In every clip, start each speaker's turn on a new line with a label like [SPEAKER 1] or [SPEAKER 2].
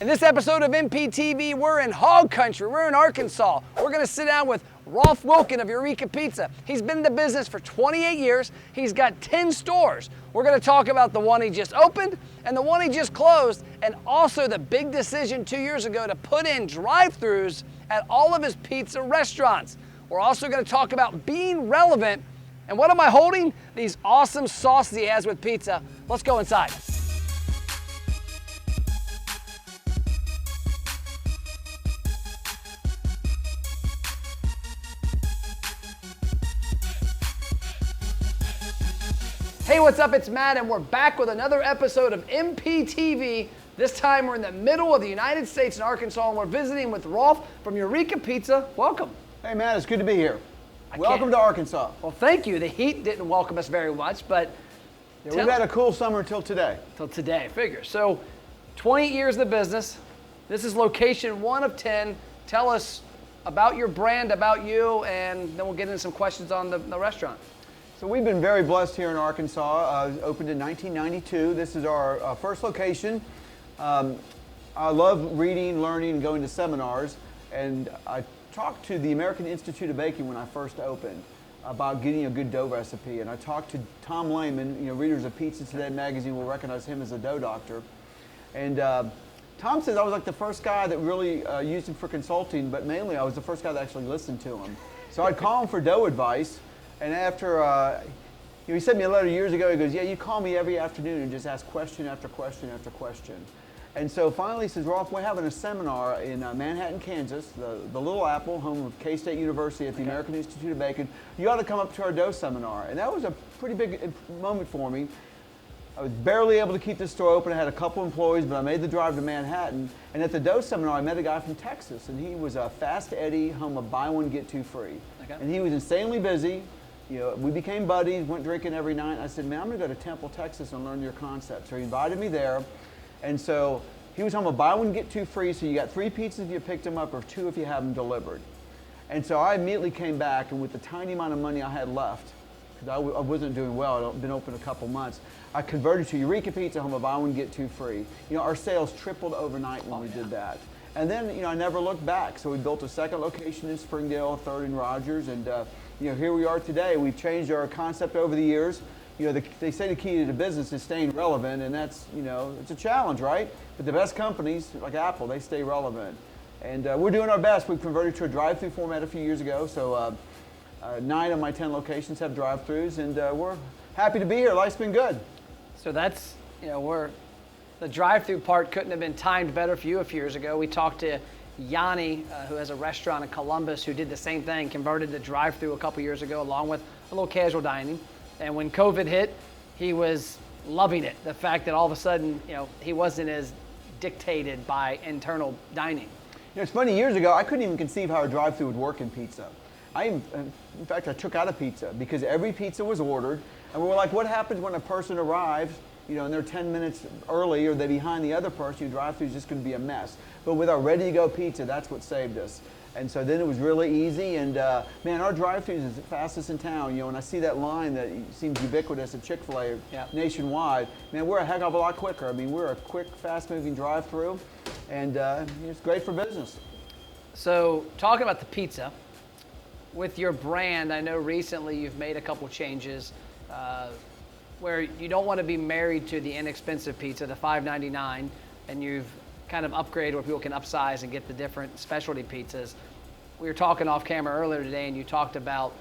[SPEAKER 1] In this episode of MPTV, we're in hog country. We're in Arkansas. We're gonna sit down with Rolf of Eureka Pizza. He's been in the business for 28 years. He's got 10 stores. We're gonna talk about the one he just opened and the one he just closed, and also the big decision 2 years ago to put in drive-thrus at all of his pizza restaurants. We're also gonna talk about being relevant. And what am I holding? These awesome sauces he has with pizza. Let's go inside. Hey, what's up? It's Matt, and we're back with another episode of MPTV. This time we're in the middle of the United States in Arkansas, and we're visiting with Rolf from Eureka Pizza. Welcome.
[SPEAKER 2] Hey, Matt, it's good to be here. Welcome to Arkansas.
[SPEAKER 1] Well, thank you. The heat didn't welcome us very much, but
[SPEAKER 2] yeah, we've had a cool summer until today.
[SPEAKER 1] Till today, figure. So, 20 years in the business. This is location 1 of 10. Tell us about your brand, about you, and then we'll get into some questions on the restaurant.
[SPEAKER 2] So we've been very blessed here in Arkansas. Opened in 1992. This is our first location. I love reading, learning, and going to seminars. And I talked to the American Institute of Baking when I first opened about getting a good dough recipe. And I talked to Tom Lehman, readers of Pizza Today magazine will recognize him as a dough doctor. And Tom says I was like the first guy that really used him for consulting, but mainly I was the first guy that actually listened to him. So I'd call him for dough advice. And after, he sent me a letter years ago. He goes, yeah, you call me every afternoon and just ask question after question after question. And so finally he says, Rolf, we're having a seminar in Manhattan, Kansas, the Little Apple, home of K-State University at the American Institute of Baking. You ought to come up to our dough seminar. And that was a pretty big moment for me. I was barely able to keep this store open. I had a couple employees, but I made the drive to Manhattan. And at the dough seminar, I met a guy from Texas, and he was a Fast Eddie, home of buy one, get two free. Okay. And he was insanely busy. We became buddies, went drinking every night. I said, man, I'm gonna go to Temple, Texas and learn your concept. So he invited me there. And so he was home of buy one, get two free. So you got 3 pizzas if you picked them up or 2 if you have them delivered. And so I immediately came back, and with the tiny amount of money I had left, because I wasn't doing well, I'd been open a couple months, I converted to Eureka Pizza, home of buy one, get 2 free. Our sales tripled overnight when we did that. And then, I never looked back. So we built a second location in Springdale, a third in Rogers, and here we are today. We've changed our concept over the years. They say the key to the business is staying relevant, and that's, it's a challenge, right? But the best companies, like Apple, they stay relevant. And we're doing our best. We've converted to a drive-through format a few years ago, so 9 of my 10 locations have drive-throughs, and we're happy to be here. Life's been good.
[SPEAKER 1] So that's, the drive-through part couldn't have been timed better for you a few years ago. We talked to Yanni, who has a restaurant in Columbus, who did the same thing, converted to drive-through a couple years ago, along with a little casual dining. And when COVID hit, he was loving it. The fact that all of a sudden, he wasn't as dictated by internal dining.
[SPEAKER 2] It's funny, years ago, I couldn't even conceive how a drive-through would work in pizza. In fact, I took out a pizza because every pizza was ordered, and we were like, what happens when a person arrives, and they're 10 minutes early, or they're behind the other person? Your drive-through is just going to be a mess. But with our ready-to-go pizza, that's what saved us. And so then it was really easy, and man, our drive-through is the fastest in town. When I see that line that seems ubiquitous at Chick-fil-A nationwide, man, we're a heck of a lot quicker. I mean, we're a quick, fast-moving drive-through, and it's great for business.
[SPEAKER 1] So talking about the pizza, with your brand, I know recently you've made a couple changes where you don't want to be married to the inexpensive pizza, the $5.99, and you've kind of upgraded where people can upsize and get the different specialty pizzas. We were talking off camera earlier today, and you talked about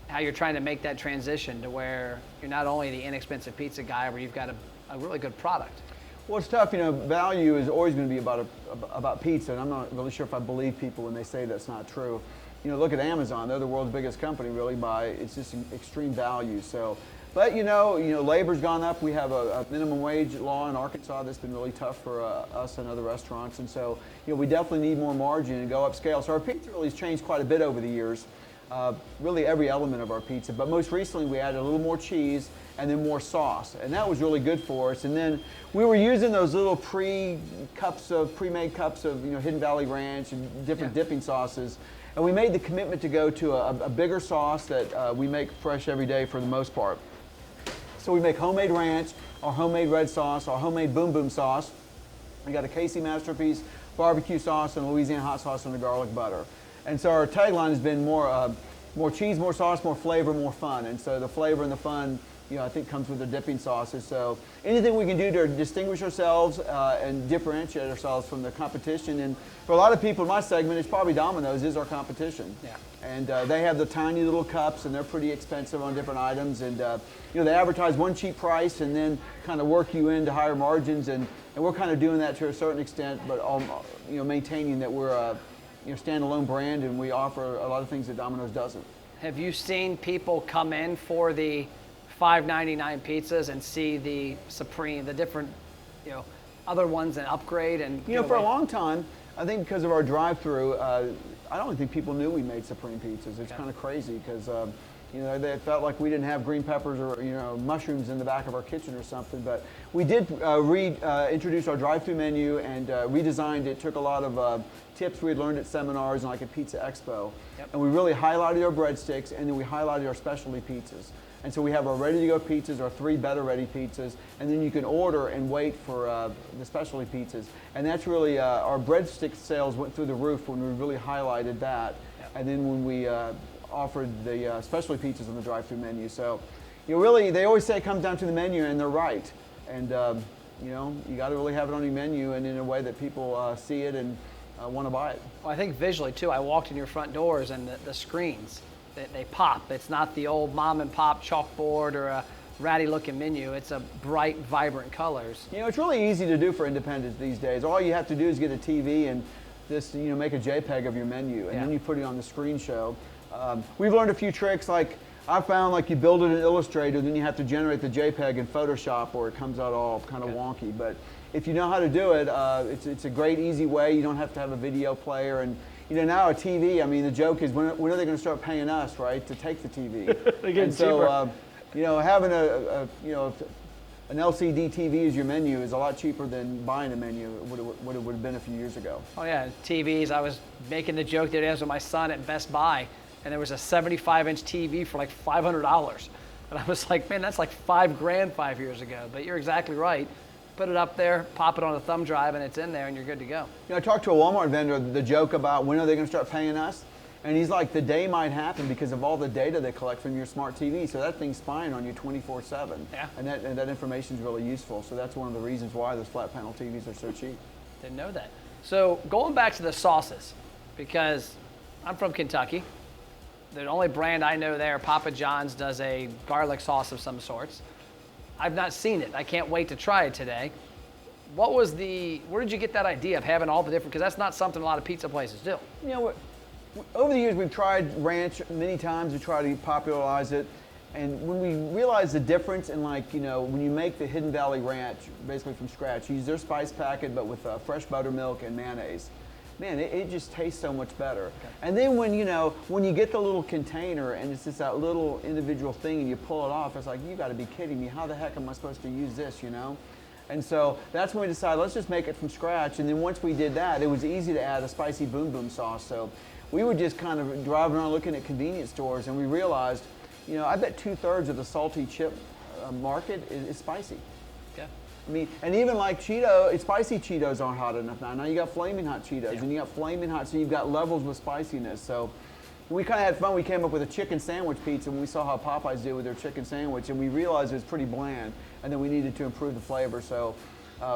[SPEAKER 1] how you're trying to make that transition to where you're not only the inexpensive pizza guy, where you've got a really good product.
[SPEAKER 2] Well, it's tough. Value is always going to be about pizza, and I'm not really sure if I believe people when they say that's not true. Look at Amazon. They're the world's biggest company, really, it's just extreme value. So, but labor's gone up. We have a minimum wage law in Arkansas that's been really tough for us and other restaurants, and so we definitely need more margin and go upscale. So our pizza really has changed quite a bit over the years. Really every element of our pizza, but most recently we added a little more cheese and then more sauce, and that was really good for us. And then we were using those little pre-made cups of Hidden Valley Ranch and different dipping sauces. And we made the commitment to go to a bigger sauce that we make fresh every day for the most part. So we make homemade ranch, our homemade red sauce, our homemade boom boom sauce. We got a Casey Masterpiece barbecue sauce and Louisiana hot sauce and the garlic butter. And so our tagline has been more cheese, more sauce, more flavor, more fun. And so the flavor and the fun, I think comes with the dipping sauces. So anything we can do to distinguish ourselves and differentiate ourselves from the competition. And for a lot of people in my segment, it's probably Domino's is our competition.
[SPEAKER 1] Yeah.
[SPEAKER 2] And they have the tiny little cups, and they're pretty expensive on different items. And they advertise one cheap price and then kind of work you into higher margins. And we're kind of doing that to a certain extent, but maintaining that we're a standalone brand, and we offer a lot of things that Domino's doesn't.
[SPEAKER 1] Have you seen people come in for the $5.99 pizzas and see the Supreme, the different, other ones and upgrade? And
[SPEAKER 2] for a long time, I think because of our drive-through, I don't think people knew we made Supreme pizzas. It's kind of crazy because they felt like we didn't have green peppers or mushrooms in the back of our kitchen or something. But we did introduce our drive-through menu and redesigned it. Took a lot of tips we had learned at seminars and like at Pizza Expo, and we really highlighted our breadsticks, and then we highlighted our specialty pizzas. And so we have our ready-to-go pizzas, our 3 better-ready pizzas, and then you can order and wait for the specialty pizzas. And that's really, our breadstick sales went through the roof when we really highlighted that. Yep. And then when we offered the specialty pizzas on the drive-through menu. So, really, they always say it comes down to the menu, and they're right. And, you got to really have it on your menu and in a way that people see it and want to buy it.
[SPEAKER 1] Well, I think visually, too, I walked in your front doors and the screens, they pop. It's not the old mom and pop chalkboard or a ratty looking menu. It's a bright, vibrant colors.
[SPEAKER 2] It's really easy to do for independents these days. All you have to do is get a TV and just make a JPEG of your menu, and then you put it on the screen show. We've learned a few tricks. Like I found, like you build it in Illustrator, then you have to generate the JPEG in Photoshop, or it comes out all kind of wonky. But if you know how to do it, it's a great, easy way. You don't have to have a video player. And now a TV, the joke is when are they going to start paying us, right, to take the TV?
[SPEAKER 1] And so,
[SPEAKER 2] having an LCD TV as your menu is a lot cheaper than buying a menu, what it would have been a few years ago.
[SPEAKER 1] Oh yeah, TVs. I was making the joke the other day with my son at Best Buy, and there was a 75-inch TV for like $500. And I was like, man, that's like $5,000 5 years ago. But you're exactly right. Put it up there, pop it on a thumb drive, and it's in there, and you're good to go.
[SPEAKER 2] I talked to a Walmart vendor, the joke about when are they going to start paying us? And he's like, the day might happen because of all the data they collect from your smart TV. So that thing's spying on you 24/7.
[SPEAKER 1] Yeah.
[SPEAKER 2] And that information is really useful. So that's one of the reasons why those flat panel TVs are so cheap.
[SPEAKER 1] Didn't know that. So going back to the sauces, because I'm from Kentucky. The only brand I know there, Papa John's, does a garlic sauce of some sorts. I've not seen it. I can't wait to try it today. Where did you get that idea of having all the different, because that's not something a lot of pizza places do.
[SPEAKER 2] Over the years, we've tried ranch many times to try to popularize it. And when we realized the difference in when you make the Hidden Valley Ranch, basically from scratch, you use their spice packet, but with fresh buttermilk and mayonnaise. Man, it just tastes so much better. Okay. And then when you get the little container and it's just that little individual thing and you pull it off, it's like, you got to be kidding me. How the heck am I supposed to use this, And so that's when we decided, let's just make it from scratch. And then once we did that, it was easy to add a spicy boom boom sauce. So we were just kind of driving around looking at convenience stores, and we realized, I bet 2/3 of the salty chip market is spicy.
[SPEAKER 1] Yeah.
[SPEAKER 2] And even like spicy Cheetos aren't hot enough now. Now you got flaming hot Cheetos, and you got flaming hot, so you've got levels with spiciness. So we kind of had fun. We came up with a chicken sandwich pizza when we saw how Popeyes did with their chicken sandwich, and we realized it was pretty bland, and then we needed to improve the flavor. So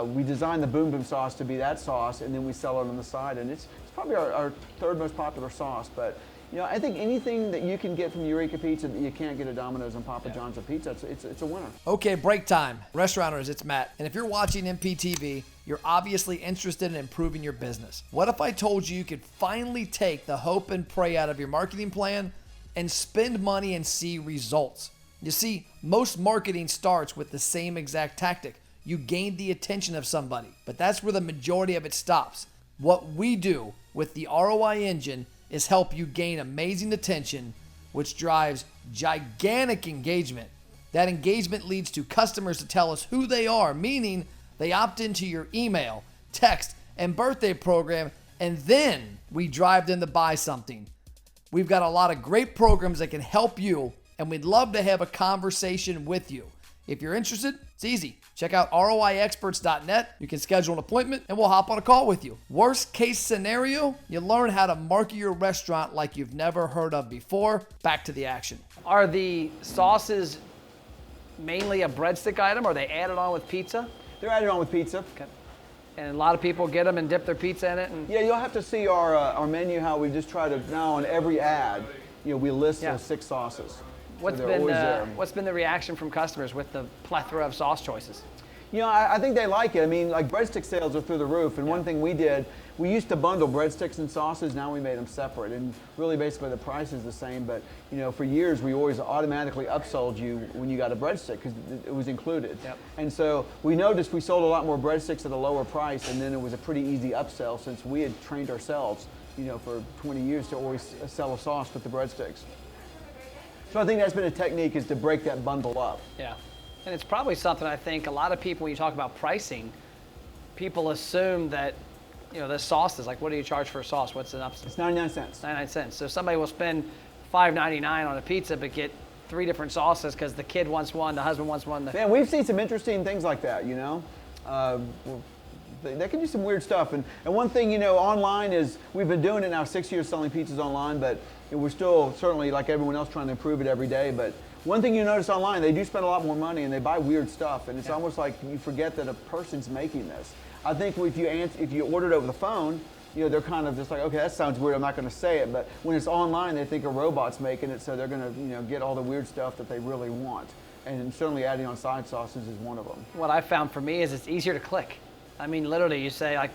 [SPEAKER 2] we designed the boom boom sauce to be that sauce, and then we sell it on the side, and it's probably our 3rd most popular sauce. But I think anything that you can get from Eureka Pizza that you can't get at Domino's and Papa John's or Pizza, it's a winner.
[SPEAKER 3] Okay, break time. Restaurateurs, it's Matt. And if you're watching MPTV, you're obviously interested in improving your business. What if I told you could finally take the hope and pray out of your marketing plan and spend money and see results? You see, most marketing starts with the same exact tactic. You gain the attention of somebody, but that's where the majority of it stops. What we do with the ROI engine is help you gain amazing attention, which drives gigantic engagement. That engagement leads to customers to tell us who they are, meaning they opt into your email, text, and birthday program, and then we drive them to buy something. We've got a lot of great programs that can help you, and we'd love to have a conversation with you. If you're interested, it's easy. Check out ROIexperts.net. You can schedule an appointment and we'll hop on a call with you. Worst case scenario, you learn how to market your restaurant like you've never heard of before. Back to the action.
[SPEAKER 1] Are the sauces mainly a breadstick item, or are they added on with pizza?
[SPEAKER 2] They're added on with pizza.
[SPEAKER 1] Okay. And a lot of people get them and dip their pizza in it. And
[SPEAKER 2] Yeah, you'll have to see our menu, how we just try to, now on every ad, we list those 6 sauces.
[SPEAKER 1] What's been the reaction from customers with the plethora of sauce choices?
[SPEAKER 2] I think they like it. I mean, like breadstick sales are through the roof. And one thing we did, we used to bundle breadsticks and sauces. Now we made them separate. And really, basically, the price is the same. But, for years, we always automatically upsold you when you got a breadstick because it was included.
[SPEAKER 1] Yep.
[SPEAKER 2] And so we noticed we sold a lot more breadsticks at a lower price. And then it was a pretty easy upsell since we had trained ourselves, for 20 years to always sell a sauce with the breadsticks. So I think that's been a technique, is to break that bundle up.
[SPEAKER 1] Yeah. And it's probably something I think a lot of people, when you talk about pricing, people assume that, the sauce is like, what do you charge for a sauce? What's an upsell?
[SPEAKER 2] It's 99 cents.
[SPEAKER 1] 99 cents. So somebody will spend $5.99 on a pizza but get 3 different sauces because the kid wants one, the husband wants one.
[SPEAKER 2] Man, we've seen some interesting things like that, They can do some weird stuff. And one thing, online is, we've been doing it now 6 years selling pizzas online, but we're still certainly, like everyone else, trying to improve it every day. But one thing you notice online, they do spend a lot more money and they buy weird stuff. And it's almost like you forget that a person's making this. I think if you ordered over the phone, they're kind of just like, okay, that sounds weird, I'm not going to say it. But when it's online, they think a robot's making it, so they're going to, get all the weird stuff that they really want. And certainly adding on side sauces is one of them.
[SPEAKER 1] What I found for me is it's easier to click. I mean, literally, you say, like,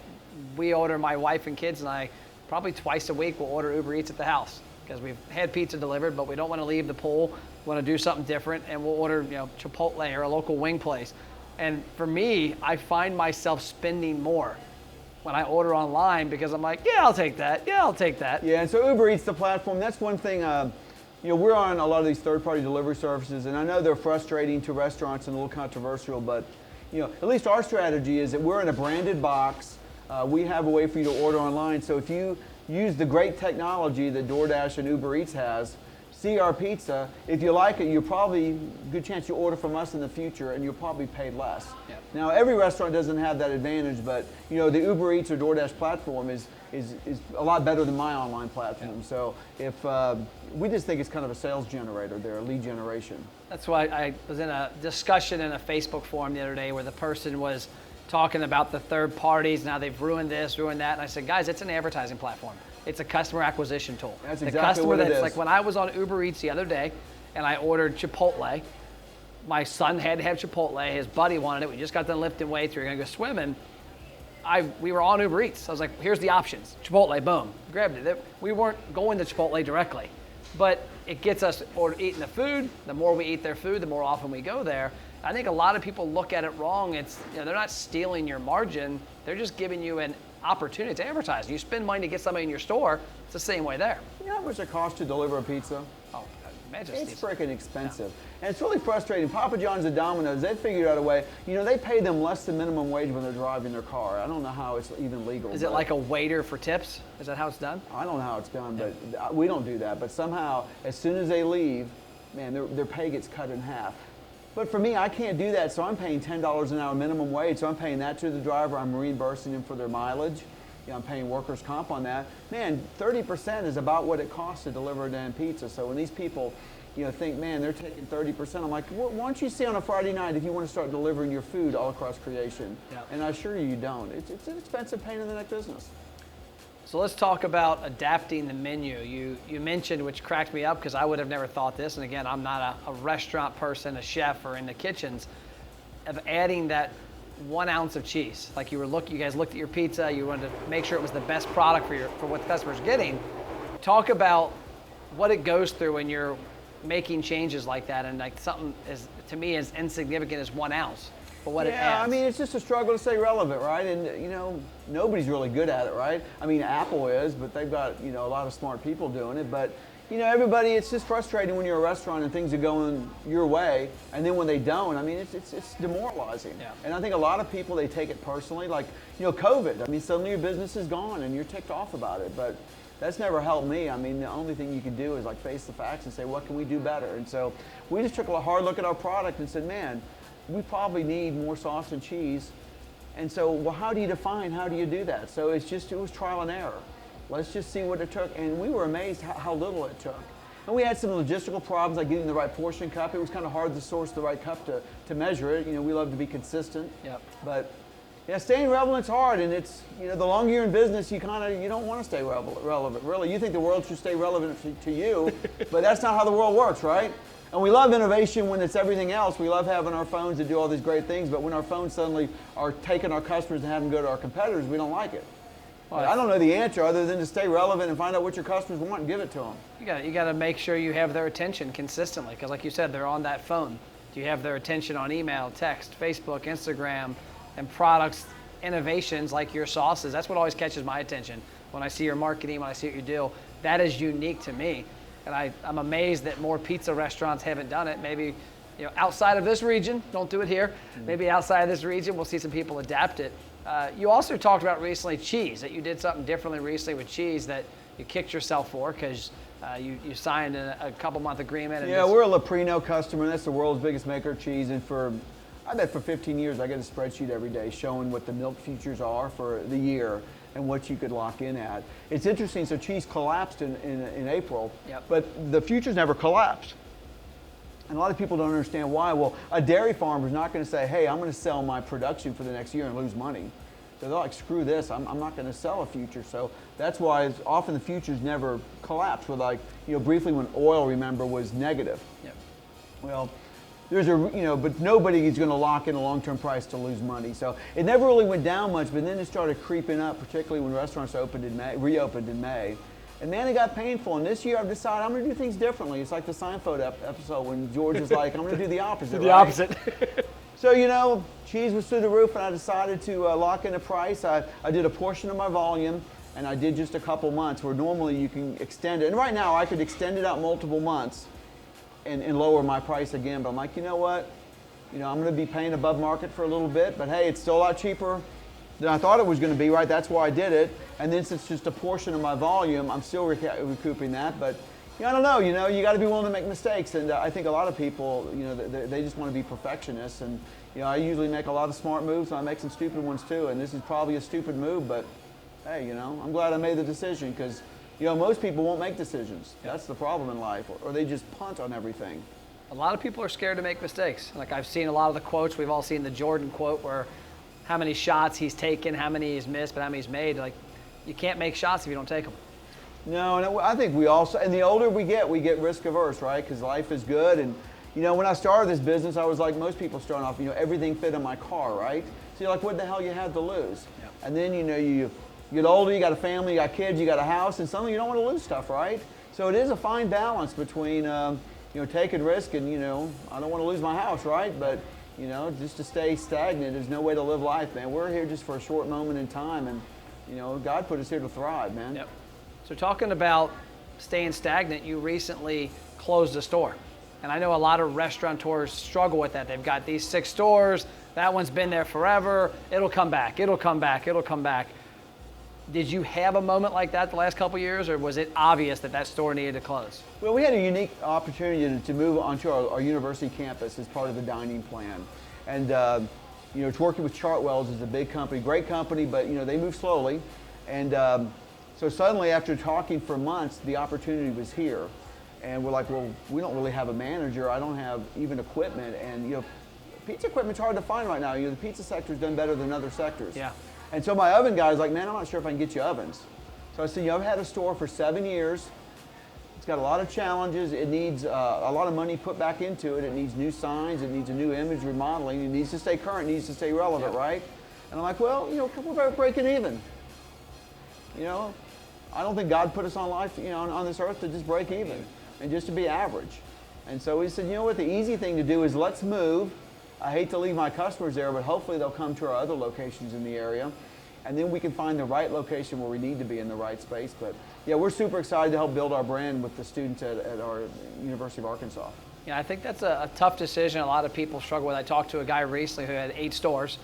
[SPEAKER 1] we order, my wife and kids and I, probably twice a week, we'll order Uber Eats at the house because we've had pizza delivered, but we don't want to leave the pool. We want to do something different, and we'll order, Chipotle or a local wing place. And for me, I find myself spending more when I order online because I'm like, yeah, I'll take that. Yeah, I'll take that.
[SPEAKER 2] Yeah, and so Uber Eats, the platform, that's one thing. We're on a lot of these third-party delivery services, and I know they're frustrating to restaurants and a little controversial, but at least our strategy is that we're in a branded box. We have a way for you to order online. So if you use the great technology that DoorDash and Uber Eats has, see our pizza. If you like it, good chance you order from us in the future, and you'll probably pay less.
[SPEAKER 1] Yep.
[SPEAKER 2] Now, every restaurant doesn't have that advantage, but the Uber Eats or DoorDash platform is a lot better than my online platform. Yep. So if we just think it's kind of a sales generator there, a lead generation.
[SPEAKER 1] That's why I was in a discussion in a Facebook forum the other day where the person was talking about the third parties. Now they've ruined this, ruined that. And I said, guys, it's an advertising platform. It's a customer acquisition tool.
[SPEAKER 2] That's exactly what it is.
[SPEAKER 1] Like when I was on Uber Eats the other day and I ordered Chipotle, my son had to have Chipotle. His buddy wanted it. We just got done lifting weights. We were going to go swimming. We were on Uber Eats. I was like, here's the options. Chipotle, boom. Grabbed it. We weren't going to Chipotle directly. But it gets us eating the food. The more we eat their food, the more often we go there. I think a lot of people look at it wrong. It's they're not stealing your margin. They're just giving you an opportunity to advertise. You spend money to get somebody in your store. It's the same way there.
[SPEAKER 2] You know how much it costs to deliver a pizza?
[SPEAKER 1] Oh, imagine
[SPEAKER 2] it's freaking expensive. Yeah. And it's really frustrating. Papa John's and Domino's, they figured out a way. They pay them less than minimum wage when they're driving their car. I don't know how it's even legal.
[SPEAKER 1] Is it like a waiter for tips? Is that how it's done?
[SPEAKER 2] I don't know how it's done, but we don't do that. But somehow, as soon as they leave, man, their pay gets cut in half. But for me, I can't do that, so I'm paying $10 an hour minimum wage, so I'm paying that to the driver. I'm reimbursing them for their mileage. I'm paying workers' comp on that. Man, 30% is about what it costs to deliver a damn pizza. So when these people, think, man, they're taking 30%, I'm like, why don't you see on a Friday night if you want to start delivering your food all across creation? Yeah. And I assure you don't. It's an expensive pain in the neck business.
[SPEAKER 1] So let's talk about adapting the menu. You mentioned, which cracked me up because I would have never thought this, and again, I'm not a restaurant person, a chef, or in the kitchens, of adding that 1 ounce of cheese. Like you guys looked at your pizza, you wanted to make sure it was the best product for what the customer's getting. Talk about what it goes through when you're making changes like that, and like something to me as insignificant as 1 ounce. But what it adds.
[SPEAKER 2] Yeah, I mean, it's just a struggle to stay relevant, right? And, nobody's really good at it, right? I mean, Apple is, but they've got, a lot of smart people doing it. But, everybody, it's just frustrating when you're a restaurant and things are going your way, and then when they don't, I mean, it's demoralizing.
[SPEAKER 1] Yeah.
[SPEAKER 2] And I think a lot of people, they take it personally. Like, COVID, I mean, suddenly your business is gone and you're ticked off about it. But that's never helped me. I mean, the only thing you can do is like face the facts and say, what can we do better? And so we just took a hard look at our product and said, man, we probably need more sauce and cheese. And so, well, how do you do that? So it was trial and error. Let's just see what it took. And we were amazed how little it took. And we had some logistical problems, like getting the right portion cup. It was kind of hard to source the right cup to measure it. We love to be consistent.
[SPEAKER 1] Yep.
[SPEAKER 2] But yeah, staying relevant's hard, and it's, the longer you're in business, you don't want to stay relevant. Really, you think the world should stay relevant to you, but that's not how the world works, right? And we love innovation when it's everything else. We love having our phones that do all these great things, but when our phones suddenly are taking our customers and having them go to our competitors, we don't like it. Well, I don't know the answer other than to stay relevant and find out what your customers want and give it to them.
[SPEAKER 1] You got to make sure you have their attention consistently, because like you said, they're on that phone. Do you have their attention on email, text, Facebook, Instagram, and products, innovations like your sauces? That's what always catches my attention when I see your marketing, when I see what you do. That is unique to me. And I'm amazed that more pizza restaurants haven't done it. Maybe outside of this region, don't do it here. Maybe outside of this region, we'll see some people adapt it. You also talked about recently cheese, that you did something differently recently with cheese that you kicked yourself for because you signed a couple-month agreement. And
[SPEAKER 2] we're a Leprino customer. That's the world's biggest maker of cheese. And I bet for 15 years, I get a spreadsheet every day showing what the milk futures are for the year and what you could lock in at. It's interesting, so cheese collapsed in April, but the futures never collapsed. And a lot of people don't understand why. Well, a dairy farmer is not going to say, hey, I'm going to sell my production for the next year and lose money. So they're like, screw this, I'm not going to sell a future. So that's why often the futures never collapse. With briefly when oil, remember, was negative.
[SPEAKER 1] Yep.
[SPEAKER 2] Well, but nobody is going to lock in a long-term price to lose money. So it never really went down much, but then it started creeping up, particularly when restaurants reopened in May. And man, it got painful. And this year I've decided I'm going to do things differently. It's like the Seinfeld episode when George is like, I'm going to do the opposite.
[SPEAKER 1] The opposite.
[SPEAKER 2] So, cheese was through the roof, and I decided to lock in a price. I did a portion of my volume, and I did just a couple months, where normally you can extend it. And right now I could extend it out multiple months and lower my price again. But I'm like, you know what? I'm going to be paying above market for a little bit, but hey, it's still a lot cheaper than I thought it was going to be, right? That's why I did it. And then since it's just a portion of my volume, I'm still recouping that. But I don't know, you got to be willing to make mistakes. And I think a lot of people, they just want to be perfectionists. And, I usually make a lot of smart moves, and I make some stupid ones too. And this is probably a stupid move, but hey, I'm glad I made the decision, because, most people won't make decisions. That's the problem in life, or they just punt on everything.
[SPEAKER 1] A lot of people are scared to make mistakes. Like, I've seen a lot of the quotes. We've all seen the Jordan quote where how many shots he's taken, how many he's missed, but how many he's made. Like, you can't make shots if you don't take them.
[SPEAKER 2] No, and I think we also, and the older we get risk averse, right? Because life is good. And, when I started this business, I was like most people starting off, everything fit in my car, right? So you're like, what the hell you had to lose?
[SPEAKER 1] Yep.
[SPEAKER 2] And then, you get older, you got a family, you got kids, you got a house, and suddenly you don't want to lose stuff, right? So it is a fine balance between, taking risk and, I don't want to lose my house, right? But, just to stay stagnant, there's no way to live life, man. We're here just for a short moment in time, and, God put us here to thrive, man.
[SPEAKER 1] Yep. So talking about staying stagnant, you recently closed a store. And I know a lot of restaurateurs struggle with that. They've got these 6 stores, that one's been there forever, it'll come back, it'll come back, it'll come back. Did you have a moment like that the last couple of years, or was it obvious that store needed to close?
[SPEAKER 2] Well, we had a unique opportunity to move onto our university campus as part of the dining plan. And, it's working with Chartwell's is a big company, great company, but, they move slowly. And so suddenly, after talking for months, the opportunity was here. And we're like, well, we don't really have a manager. I don't have even equipment. And, pizza equipment's hard to find right now. The pizza sector's done better than other sectors.
[SPEAKER 1] Yeah.
[SPEAKER 2] And so my oven guy's like, man, I'm not sure if I can get you ovens. So I said, I've had a store for 7 years. It's got a lot of challenges. It needs a lot of money put back into it. It needs new signs. It needs a new image remodeling. It needs to stay current. It needs to stay relevant, right? And I'm like, well, we're about breaking even. I don't think God put us on life, on this earth to just break even and just to be average. And so we said, what, the easy thing to do is let's move. I hate to leave my customers there, but hopefully they'll come to our other locations in the area. And then we can find the right location where we need to be in the right space. But yeah, we're super excited to help build our brand with the students at our University of Arkansas.
[SPEAKER 1] Yeah, I think that's a tough decision. A lot of people struggle with. I talked to a guy recently who had 8 stores,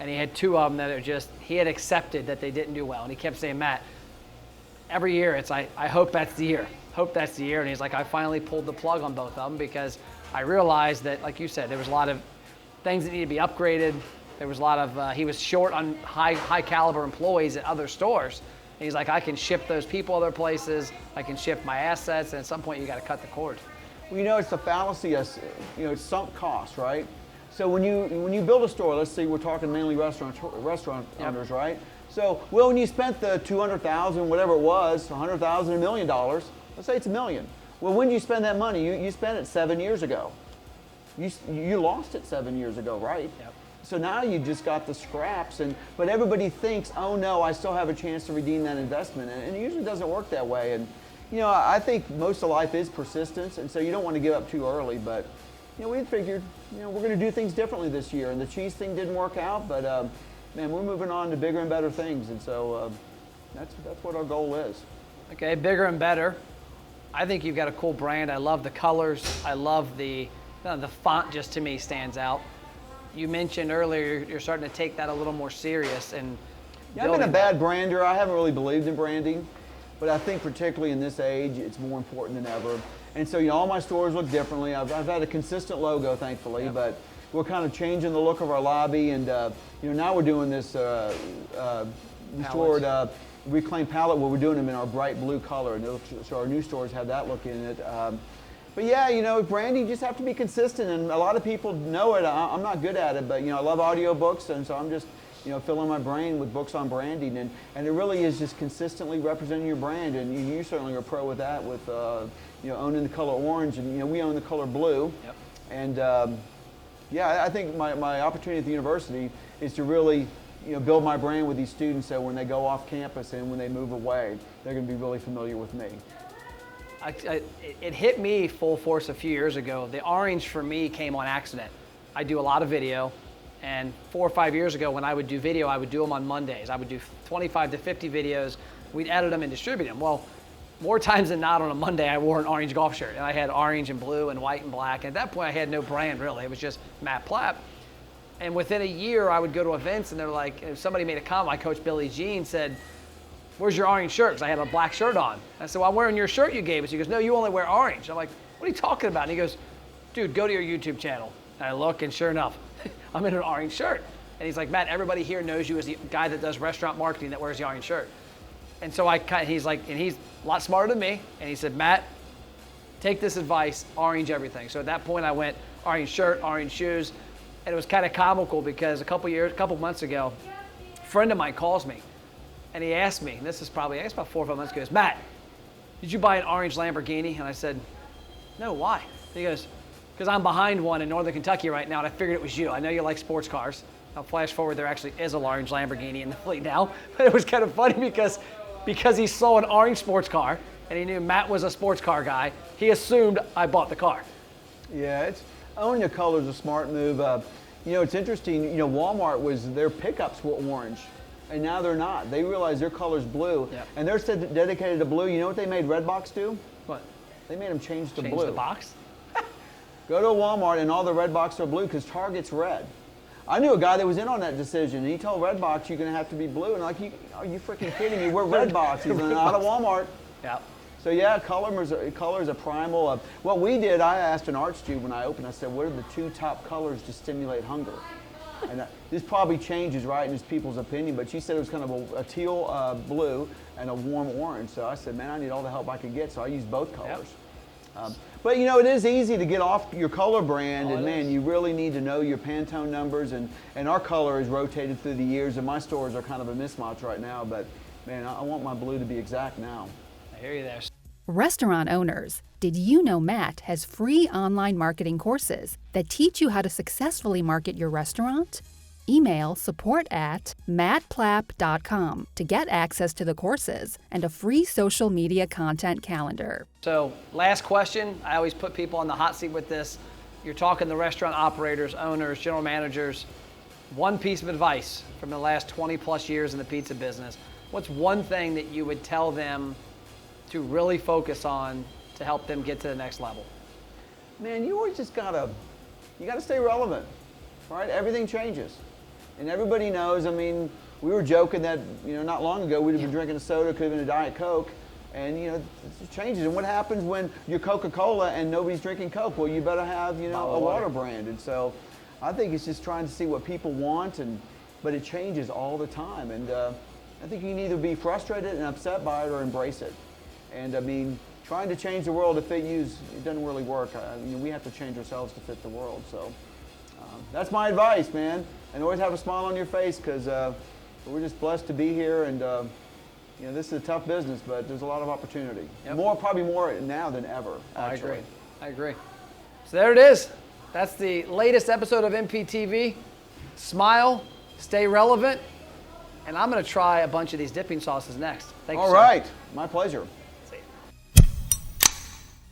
[SPEAKER 1] and he had 2 of them that are just, he had accepted that they didn't do well. And he kept saying, Matt, every year it's, I hope that's the year. Hope that's the year. And he's like, I finally pulled the plug on both of them because I realized that, like you said, there was a lot of things that need to be upgraded. There was a lot of, he was short on high caliber employees at other stores. And he's like, I can ship those people other places, I can shift my assets, and at some point you got to cut the cord.
[SPEAKER 2] Well, it's the fallacy of, it's sunk cost, right? So when you build a store, let's see, we're talking mainly restaurant owners, right? So, well, when you spent the $200,000, whatever it was, $100,000, $1 million, let's say it's $1 million. Well, when did you spend that money? You spent it 7 years ago. You lost it 7 years ago, right?
[SPEAKER 1] Yep.
[SPEAKER 2] So now you just got the scraps, but everybody thinks, oh no, I still have a chance to redeem that investment, and it usually doesn't work that way. And I think most of life is persistence, and so you don't want to give up too early. But we figured, we're going to do things differently this year, and the cheese thing didn't work out, but man, we're moving on to bigger and better things, and so that's what our goal is.
[SPEAKER 1] Okay, bigger and better. I think you've got a cool brand. I love the colors. I love the font. Just to me stands out. You mentioned earlier you're starting to take that a little more serious and
[SPEAKER 2] I've been a bad brander. I haven't really believed in branding, but I think particularly in this age, it's more important than ever. And so all my stores look differently. I've had a consistent logo, thankfully, but we're kind of changing the look of our lobby, and now we're doing this restored reclaimed palette where we're doing them in our bright blue color, and so our new stores have that look in it. But yeah, branding, you just have to be consistent, and a lot of people know it. I'm not good at it, but I love audiobooks, and so I'm just filling my brain with books on branding, and it really is just consistently representing your brand, and you certainly are pro with that, with owning the color orange, and we own the color blue.
[SPEAKER 1] Yep.
[SPEAKER 2] And yeah, I think my opportunity at the university is to really build my brand with these students, so when they go off campus and when they move away, they're going to be really familiar with me.
[SPEAKER 1] It hit me full force a few years ago. The orange for me came on accident. I do a lot of video, and 4 or 5 years ago when I would do video, I would do them on Mondays. I would do 25 to 50 videos. We'd edit them and distribute them. Well, more times than not on a Monday, I wore an orange golf shirt, and I had orange and blue and white and black. And at that point, I had no brand really. It was just Matt Plapp. And within a year, I would go to events, and they're like, if somebody made a comment, my coach Billy Jean said, "Where's your orange shirt?" Because I had a black shirt on. I said, "Well, I'm wearing your shirt you gave us." He goes, "No, you only wear orange." I'm like, "What are you talking about?" And he goes, "Dude, go to your YouTube channel." And I look, and sure enough, I'm in an orange shirt. And he's like, "Matt, everybody here knows you as the guy that does restaurant marketing that wears the orange shirt." And so he's like, and he's a lot smarter than me. And he said, "Matt, take this advice, orange everything." So at that point, I went orange shirt, orange shoes. And it was kind of comical because a couple months ago, a friend of mine calls me. And he asked me, and this is probably, I guess about 4 or 5 months ago, he goes, "Matt, did you buy an orange Lamborghini?" And I said, "No, why?" He goes, "Because I'm behind one in Northern Kentucky right now, and I figured it was you. I know you like sports cars." Now, flash forward, there actually is a orange Lamborghini in the fleet now. But it was kind of funny because he saw an orange sports car, and he knew Matt was a sports car guy. He assumed I bought the car.
[SPEAKER 2] Yeah, owning a color is a smart move. It's interesting, Walmart their pickups were orange. And now they're not. They realize their color's blue, and they're dedicated to blue. You know what they made Redbox do?
[SPEAKER 1] What?
[SPEAKER 2] They made them change to blue.
[SPEAKER 1] Change the box?
[SPEAKER 2] Go to a Walmart and all the Redbox are blue because Target's red. I knew a guy that was in on that decision, and he told Redbox, "You're going to have to be blue." And like, are you freaking kidding me? We're Redbox. He's out of Walmart.
[SPEAKER 1] Yeah.
[SPEAKER 2] So yeah, color is a primal. What we did, I asked an art student when I opened, I said, "What are the 2 top colors to stimulate hunger?" And this probably changes, right, in just people's opinion, but she said it was kind of a teal blue and a warm orange. So I said, man, I need all the help I could get, so I used both colors. Yep. But it is easy to get off your color brand, and man, you really need to know your Pantone numbers, and our color has rotated through the years, and my stores are kind of a mismatch right now, but man, I want my blue to be exact now.
[SPEAKER 1] I hear you there.
[SPEAKER 4] Restaurant owners, did you know Matt has free online marketing courses that teach you how to successfully market your restaurant? Email support@mattplapp.com to get access to the courses and a free social media content calendar.
[SPEAKER 1] So, last question. I always put people on the hot seat with this. You're talking to restaurant operators, owners, general managers. One piece of advice from the last 20 plus years in the pizza business. What's one thing that you would tell them to really focus on to help them get to the next level?
[SPEAKER 2] Man, you always just gotta stay relevant, right? Everything changes. And everybody knows, we were joking that, not long ago we'd have been drinking a soda, could have been a Diet Coke, and it changes. And what happens when you're Coca-Cola and nobody's drinking Coke? Well, you better have, a water brand. And so I think it's just trying to see what people want, but it changes all the time. And I think you can either be frustrated and upset by it or embrace it. And I mean, trying to change the world to fit you, it doesn't really work. We have to change ourselves to fit the world. So that's my advice, man. And always have a smile on your face, because we're just blessed to be here. And this is a tough business, but there's a lot of opportunity. Yep. Probably more now than ever. Actually.
[SPEAKER 1] I agree. So there it is. That's the latest episode of MPTV. Smile, stay relevant, and I'm going to try a bunch of these dipping sauces next. Thank you, sir.
[SPEAKER 2] All right. My pleasure.